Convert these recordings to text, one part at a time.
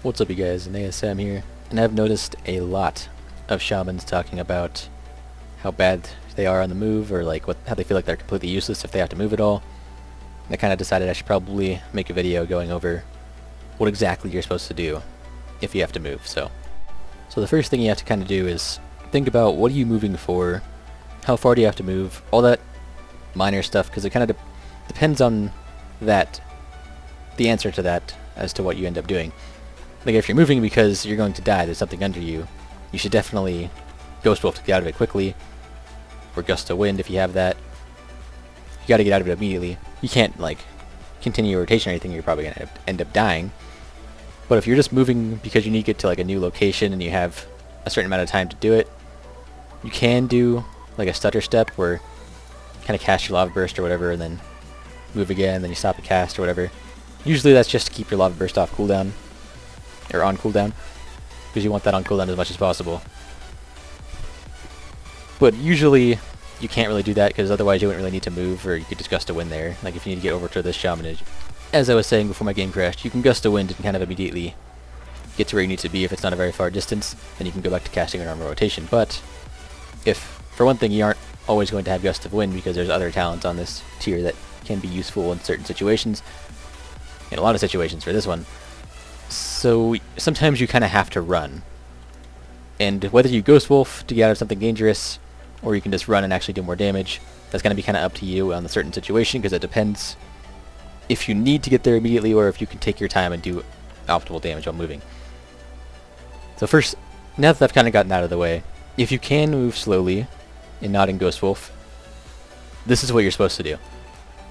What's up, you guys? Naesam here, and I've noticed a lot of shamans talking about how bad they are on the move, or like how they feel like they're completely useless if they have to move at all. And I kind of decided I should probably make a video going over what exactly you're supposed to do if you have to move. So the first thing you have to kind of do is think about what are you moving for, how far do you have to move, all that minor stuff, because it kind of depends on that, the answer to that, as to what you end up doing. Like if you're moving because you're going to die, there's something under you, you should definitely Ghost Wolf to get out of it quickly, or Gust of Wind if you have that. You gotta get out of it immediately. You can't like continue your rotation or anything, you're probably gonna end up dying. But if you're just moving because you need to get to like a new location and you have a certain amount of time to do it, you can do like a stutter step where you kind of cast your lava burst or whatever and then move again, then you stop the cast or whatever. Usually that's just to keep your lava burst off cooldown, or on cooldown, because you want that on cooldown as much as possible. But usually you can't really do that because otherwise you wouldn't really need to move, or you could just Gust of Wind there. Like if you need to get over to this Shaman, as I was saying before my game crashed, you can Gust of Wind and kind of immediately get to where you need to be if it's not a very far distance, then you can go back to casting a normal rotation. But if, for one thing, you aren't always going to have Gust of Wind because there's other talents on this tier that can be useful in certain situations, in a lot of situations for this one, so sometimes you kind of have to run. And whether you Ghost Wolf to get out of something dangerous, or you can just run and actually do more damage, that's going to be kind of up to you on the certain situation, because it depends if you need to get there immediately or if you can take your time and do optimal damage while moving. So first, now that I've kind of gotten out of the way, if you can move slowly and not in Ghost Wolf, this is what you're supposed to do.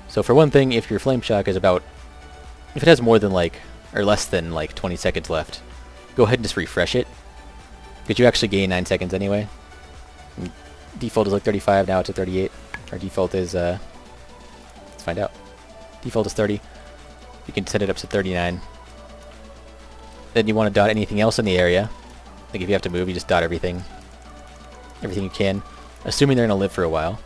So for one thing, if your Flame Shock is about, if it has more than like, or less than like 20 seconds left, go ahead and just refresh it, because you actually gain 9 seconds anyway. And default is like 35, now it's at 38. Our default is, let's find out. Default is 30. You can set it up to 39. Then you want to dot anything else in the area. Like if you have to move, you just dot everything you can, assuming they're going to live for a while.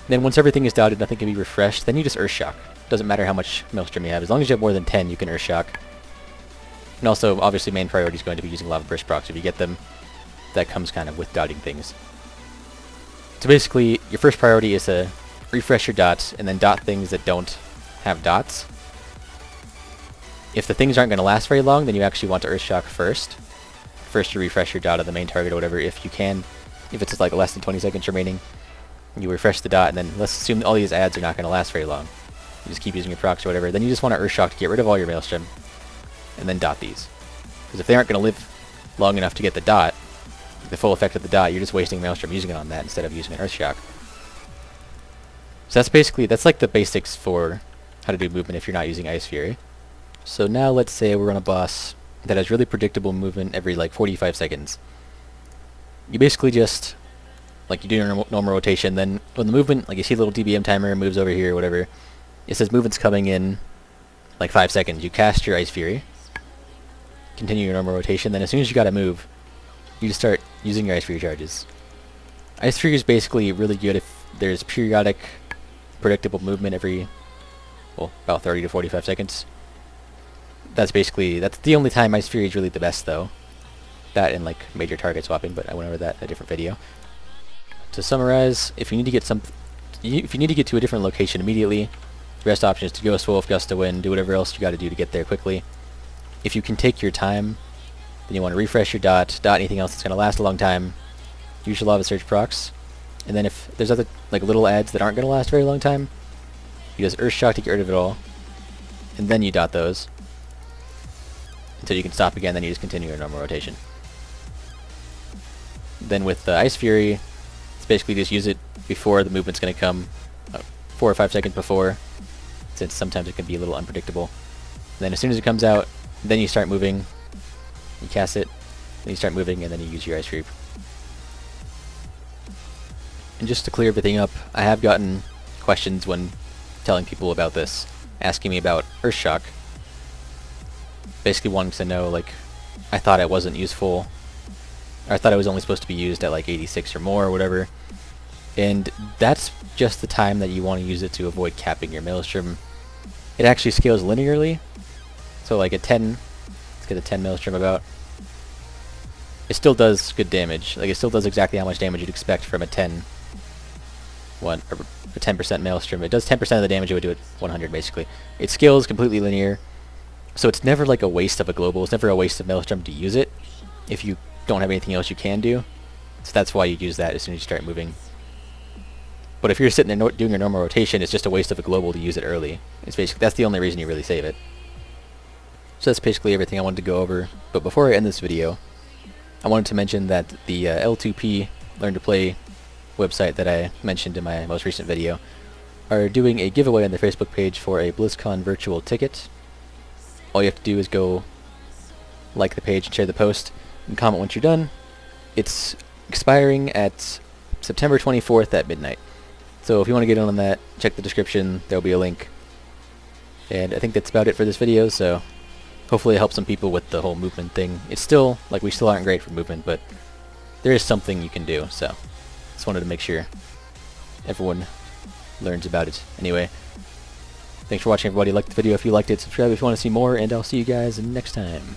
Then once everything is dotted, nothing can be refreshed, then you just Earth Shock. Doesn't matter how much Maelstrom you have, as long as you have more than 10, you can Earth Shock. And also, obviously, main priority is going to be using Lava Burst procs. If you get them, that comes kind of with dotting things. So basically, your first priority is to refresh your dots, and then dot things that don't have dots. If the things aren't going to last very long, then you actually want to Earth Shock first. First to refresh your dot of the main target or whatever, if you can. If it's like less than 20 seconds remaining, you refresh the dot, and then let's assume all these adds are not going to last very long. You just keep using your procs or whatever. Then you just want to Earth Shock to get rid of all your Maelstrom, and then dot these. Because if they aren't going to live long enough to get the dot, the full effect of the dot, you're just wasting Maelstrom using it on that instead of using an Earth Shock. So that's like the basics for how to do movement if you're not using Ice Fury. So now let's say we're on a boss that has really predictable movement every like 45 seconds. You basically just, like, you do your normal rotation, then when the movement, like you see a little DBM timer moves over here or whatever, it says movement's coming in like 5 seconds. You cast your Ice Fury, continue your normal rotation, then as soon as you gotta move, you just start using your Ice Fury charges. Ice Fury is basically really good if there's periodic predictable movement every, well, about 30 to 45 seconds. That's the only time Ice Fury is really the best though. That and like major target swapping, but I went over that in a different video. To summarize, if you need to get to a different location immediately, the best option is to Ghost Wolf, Gust of Wind, do whatever else you gotta do to get there quickly. If you can take your time, then you want to refresh your dot anything else that's gonna last a long time, use your Lava Surge procs, and then if there's other like little adds that aren't gonna last a very long time, you just Earth Shock to get rid of it all, and then you dot those until you can stop again, then you just continue your normal rotation. Then with the Ice Fury, it's basically just use it before the movement's going to come, 4 or 5 seconds before, since sometimes it can be a little unpredictable. And then as soon as it comes out, then you start moving, you cast it, then you start moving, and then you use your Ice Fury. And just to clear everything up, I have gotten questions when telling people about this, asking me about Earth Shock, basically wanting to know, like, I thought it wasn't useful, or I thought it was only supposed to be used at like 86 or more or whatever, and that's just the time that you want to use it to avoid capping your Maelstrom. It actually scales linearly, so like at 10 Let's get a 10 maelstrom about. It still does good damage. Like, it still does exactly how much damage you'd expect from a 10 or a 10% maelstrom. It does 10% of the damage it would do at 100, basically. Its skill is completely linear, so it's never like a waste of a global. It's never a waste of maelstrom to use it if you don't have anything else you can do. So that's why you use that as soon as you start moving. But if you're sitting there doing your normal rotation, it's just a waste of a global to use it early. It's basically, that's the only reason you really save it. So that's basically everything I wanted to go over. But before I end this video, I wanted to mention that the L2P Learn to Play website that I mentioned in my most recent video are doing a giveaway on their Facebook page for a Blizzcon virtual ticket. All you have to do is go like the page and share the post and comment once you're done. It's expiring at September 24th at midnight. So if you want to get in on that, check the description. There'll be a link. And I think that's about it for this video, so hopefully it helps some people with the whole movement thing. It's still, like, we still aren't great for movement, but there is something you can do, so just wanted to make sure everyone learns about it. Anyway, thanks for watching, everybody. Like the video if you liked it, subscribe if you want to see more, and I'll see you guys next time.